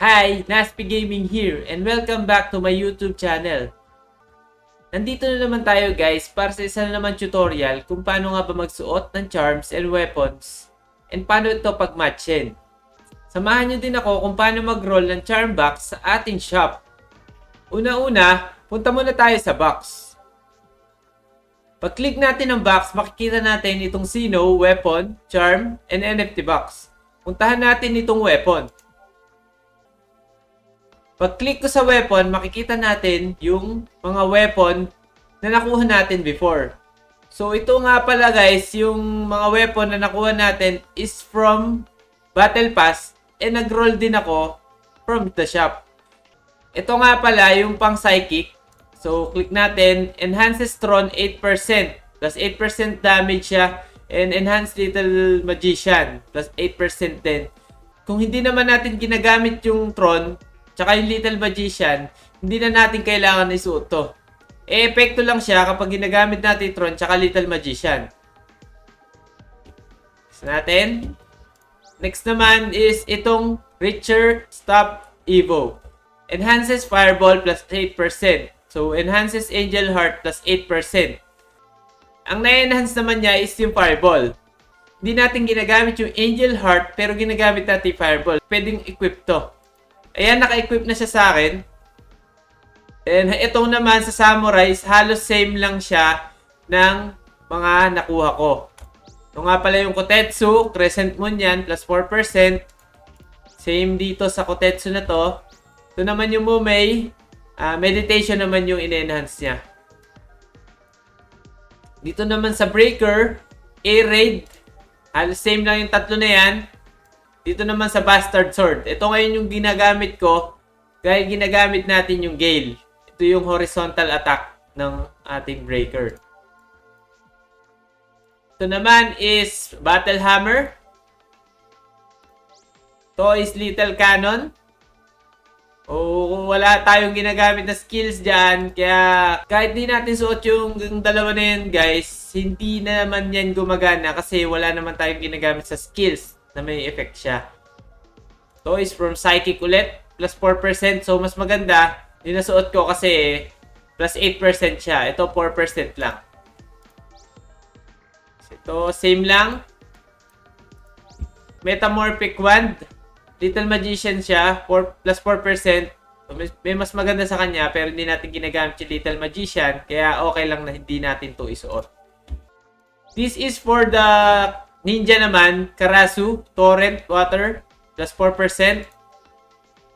Hi, Naspi Gaming here and welcome back to my YouTube channel. Nandito na naman tayo guys para sa isa na naman tutorial kung paano nga ba magsuot ng charms and weapons and paano ito pagmatchin. Samahan nyo din ako kung paano mag-roll ng charm box sa ating shop. Una-una, punta muna tayo sa box. Pag-click natin ng box, makikita natin itong Sino, Weapon, Charm, and NFT box. Puntahan natin itong weapon. Pag-click ko sa weapon, makikita natin yung mga weapon na nakuha natin before. So, ito nga pala guys, yung mga weapon na nakuha natin is from Battle Pass and nag-roll din ako from the shop. Ito nga pala yung pang Psychic. So, click natin, enhances Tron 8%, plus 8% damage siya, and enhanced Little Magician, plus 8% din. Kung hindi naman natin ginagamit yung Tron, tsaka yung Little Magician, hindi na natin kailangan isuot to. Epekto lang siya kapag ginagamit natin Tron tsaka Little Magician. Next natin. Next naman is itong Richer Stop Evo. Enhances Fireball plus 8%. So, enhances Angel Heart plus 8%. Ang na-enhance naman niya is yung Fireball. Hindi natin ginagamit yung Angel Heart pero ginagamit natin yung Fireball. Pwedeng equip to. Ayan, naka-equip na siya sa akin. And itong naman sa Samurai, halos same lang siya ng mga nakuha ko. Ito nga pala yung Kotetsu, Crescent Moon yan, plus 4%. Same dito sa Kotetsu na to. Ito naman yung Mumei, Meditation naman yung in-enhance niya. Dito naman sa Breaker, A-Raid, halos same lang yung tatlo na yan. Dito naman sa Bastard Sword. Ito ngayon yung ginagamit ko. Dahil ginagamit natin yung Gale. Ito yung horizontal attack ng ating Breaker. Ito naman is Battle Hammer. Ito is Little Cannon. O wala tayong ginagamit na skills dyan. Kaya kahit di natin suot yung dalawa na yan guys, hindi na naman yan gumagana kasi wala naman tayong ginagamit sa skills na may effect siya. Ito is from Psychic ulit, plus 4%. So, mas maganda. Yung nasuot ko kasi plus 8% siya. Ito, 4% lang. Ito, same lang. Metamorphic Wand. Little Magician siya, plus 4%. So, may mas maganda sa kanya, pero hindi natin ginagamit yung Little Magician. Kaya okay lang na hindi natin to isuot. This is for the Ninja naman, Karasu, Torrent Water, plus 4%.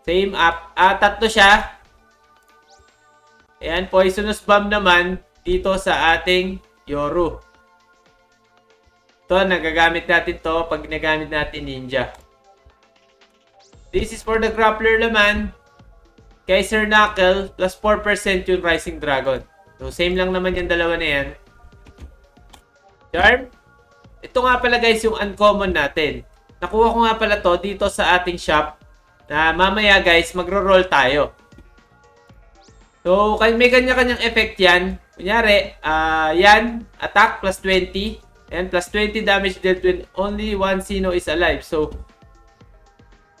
Same up. Tatlo siya. Ayan, Poisonous Bomb naman dito sa ating Yoru. Ito, nagagamit natin to pag ginagamit natin Ninja. This is for the Grappler naman. Kaiser Knuckle, plus 4% yung Rising Dragon. So, same lang naman yung dalawa na yan. Charm. Ito nga pala guys yung uncommon natin. Nakuha ko nga pala to dito sa ating shop na mamaya guys magro-roll tayo. So may kanya-kanyang effect yan. Kunyari, yan, attack plus 20 and plus 20 damage dealt when only one Sino is alive. So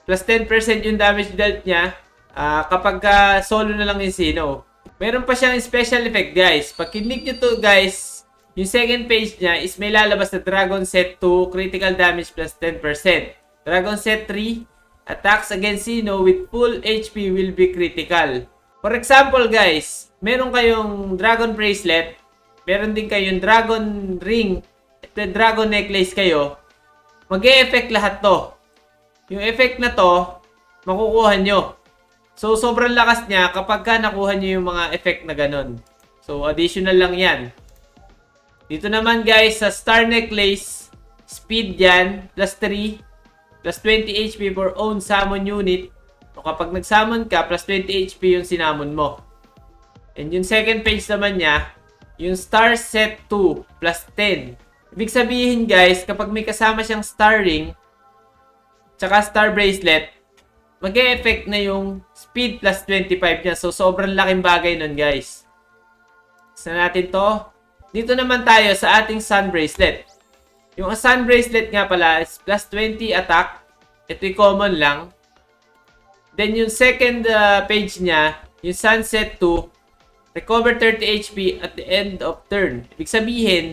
plus 10% yung damage dealt niya kapag solo na lang yung Sino. Meron pa siyang special effect guys. Pag kinig nyo to guys, yung second page niya is may lalabas na Dragon Set 2, critical damage plus 10%. Dragon Set 3, attacks against Sino with full HP will be critical. For example guys, meron kayong Dragon Bracelet, meron din kayong Dragon Ring, at Dragon Necklace kayo, mag-e-effect lahat to. Yung effect na to, makukuha nyo. So, sobrang lakas niya kapag nakuha nyo yung mga effect na ganun. So, additional lang yan. Dito naman guys, sa Star Necklace, speed yan, plus 3, plus 20 HP for own summon unit. So kapag nag-summon ka, plus 20 HP yung sinamon mo. And yung second page naman niya, yung Star Set 2, plus 10. Ibig sabihin guys, kapag may kasama siyang Star Ring, tsaka Star Bracelet, mag-e-effect na yung speed plus 25 niya. So sobrang laking bagay nun guys. Saan natin to? Dito naman tayo sa ating Sun Bracelet. Yung Sun Bracelet nga pala is plus 20 attack. Ito'y common lang. Then yung second page niya, yung Sunset 2, recover 30 HP at the end of turn. Ibig sabihin,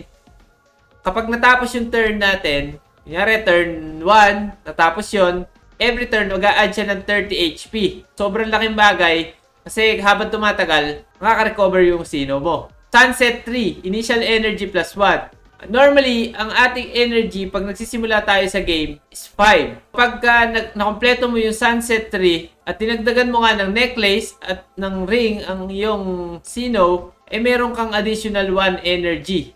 kapag natapos yung turn natin, kunyari turn 1, natapos yon, every turn mag-a-add siya ng 30 HP. Sobrang laking bagay kasi habang tumatagal, makaka-recover yung Sinnoh mo. Sunset 3, initial energy plus 1. Normally, ang ating energy pag nagsisimula tayo sa game is 5. Pagka nakompleto mo yung Sunset 3 at dinagdagan mo nga ng necklace at ng ring ang iyong Sinnoh, meron kang additional 1 energy.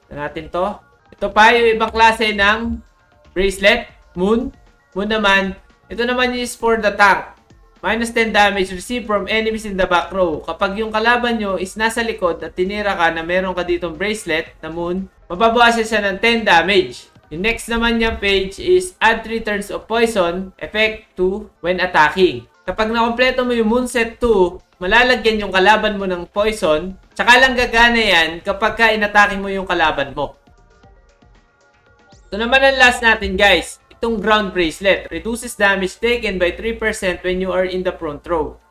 Natin to. Ito pa yung ibang klase ng bracelet, Moon. Moon naman, ito naman is for the tank. Minus 10 damage received from enemies in the back row. Kapag yung kalaban nyo is nasa likod at tinira ka na meron ka ditong bracelet na Moon, mababawasan siya ng 10 damage. Yung next naman niyang page is add 3 turns of poison effect to when attacking. Kapag nakompleto mo yung Moonset 2, malalagyan yung kalaban mo ng poison. Tsaka lang gagana yan kapag ka inatake mo yung kalaban mo. Ito naman ang last natin guys. Itong ground bracelet. Reduces damage taken by 3% when you are in the front row.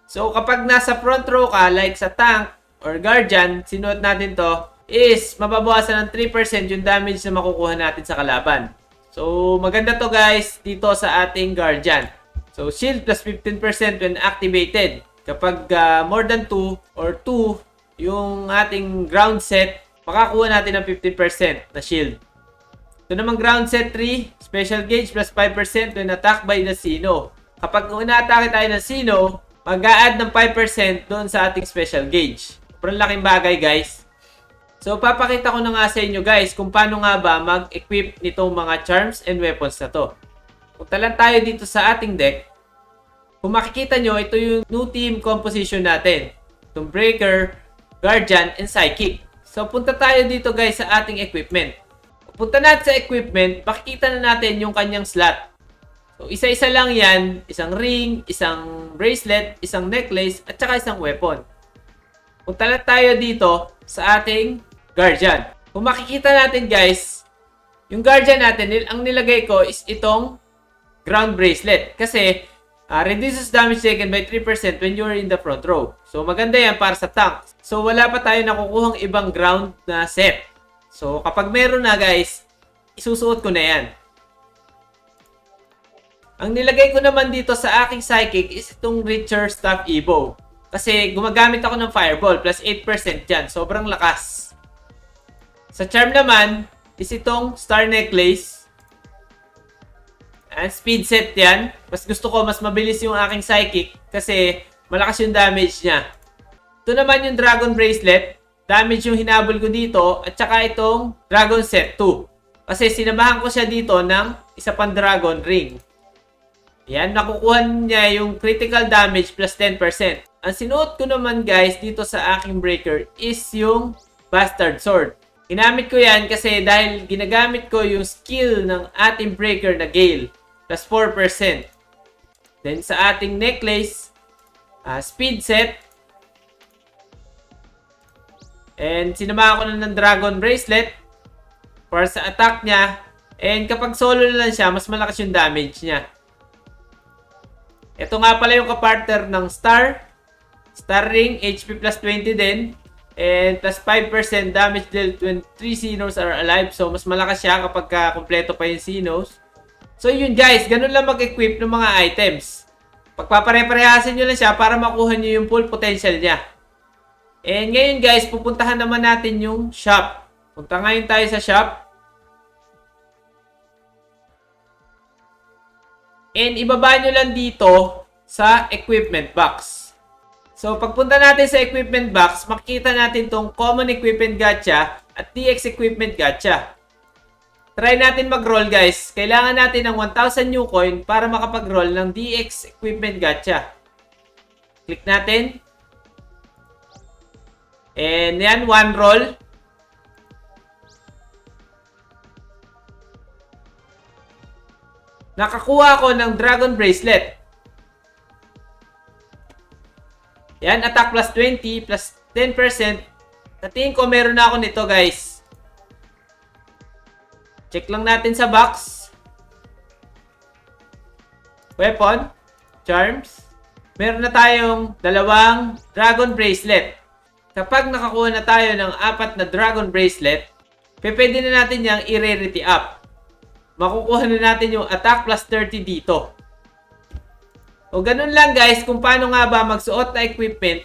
So kapag nasa front row ka, like sa tank or guardian, sinuot natin to, is mababawasan ng 3% yung damage na makukuha natin sa kalaban. So maganda to guys dito sa ating guardian. So shield plus 15% when activated. Kapag more than 2 or 2 yung ating ground set, makakuha natin ng 15% na shield. Ito naman ground set 3, special gauge plus 5% when attacked by the Sinnoh. Kapag ina-atake tayo ng Sinnoh, mag-a-add ng 5% doon sa ating special gauge. Sobrang laking bagay guys. So papakita ko na nga sa inyo guys kung paano nga ba mag-equip nitong mga charms and weapons na to. Punta lang tayo dito sa ating deck. Kung makikita nyo, ito yung new team composition natin. Itong Breaker, Guardian, and Psychic. So punta tayo dito guys sa ating equipment. Punta natin sa equipment, makikita na natin yung kanyang slot. So, isa-isa lang yan. Isang ring, isang bracelet, isang necklace, at saka isang weapon. Punta na tayo dito sa ating Guardian. Kung makikita natin guys, yung Guardian natin, ang nilagay ko is itong ground bracelet. Kasi, reduces damage taken by 3% when you're in the front row. So, maganda yan para sa tank. So, wala pa tayo nakukuhang ibang ground na set. So, kapag meron na guys, isusuot ko na yan. Ang nilagay ko naman dito sa aking Psychic is itong Richer Staff Evo. Kasi gumagamit ako ng Fireball plus 8% yan. Sobrang lakas. Sa Charm naman is itong Star Necklace. And speed set yan. Mas gusto ko mas mabilis yung aking Psychic kasi malakas yung damage niya. Ito naman yung Dragon Bracelet. Damage yung hinabol ko dito at saka itong Dragon Set 2. Kasi sinamahan ko siya dito ng isa pang Dragon Ring. Yan, nakukuha niya yung critical damage plus 10%. Ang sinuot ko naman guys dito sa aking Breaker is yung Bastard Sword. Ginamit ko yan kasi dahil ginagamit ko yung skill ng ating Breaker na Gale plus 4%. Then sa ating Necklace, Speed Set. And sinamahan ko na ng Dragon Bracelet para sa attack niya. And kapag solo na lang siya, mas malakas yung damage niya. Ito nga pala yung kapartner ng Star Ring, HP plus 20 din. And plus 5% damage dealt when 3 Sinnohs are alive. So mas malakas siya kapag kompleto pa yung Sinnohs. So yun guys, ganun lang mag-equip ng mga items. Pagpapare-parehasin nyo lang siya para makuha nyo yung full potential niya. And ngayon guys, pupuntahan naman natin yung shop. Punta ngayon tayo sa shop. And ibaba nyo lang dito sa equipment box. So pagpunta natin sa equipment box, makikita natin tong Common Equipment Gacha at DX Equipment Gacha. Try natin mag-roll guys. Kailangan natin ng 1,000 new coin para makapag-roll ng DX Equipment Gacha. Click natin. And yan, one roll. Nakakuha ako ng Dragon Bracelet. Yan, attack plus 20 plus 10%. Sa tingin ko meron na ako nito guys. Check lang natin sa box. Weapon. charms. Meron na tayong 2 dragon bracelet. Kapag nakakuha na tayo ng 4 na dragon bracelet, pwede na natin yung i-rarity up. Makukuha na natin yung attack plus 30 dito. O ganun lang guys kung paano nga ba magsuot na equipment.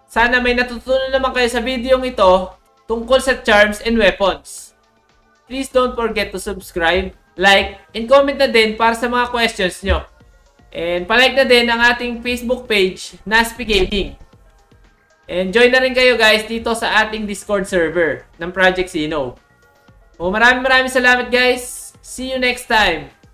Sana may natutunan naman kayo sa video ito tungkol sa charms and weapons. Please don't forget to subscribe, like, and comment na din para sa mga questions nyo. And palike na din ang ating Facebook page, Naspi Gaming. And join na rin kayo guys dito sa ating Discord server ng Project Sinnoh. O maraming salamat guys. See you next time.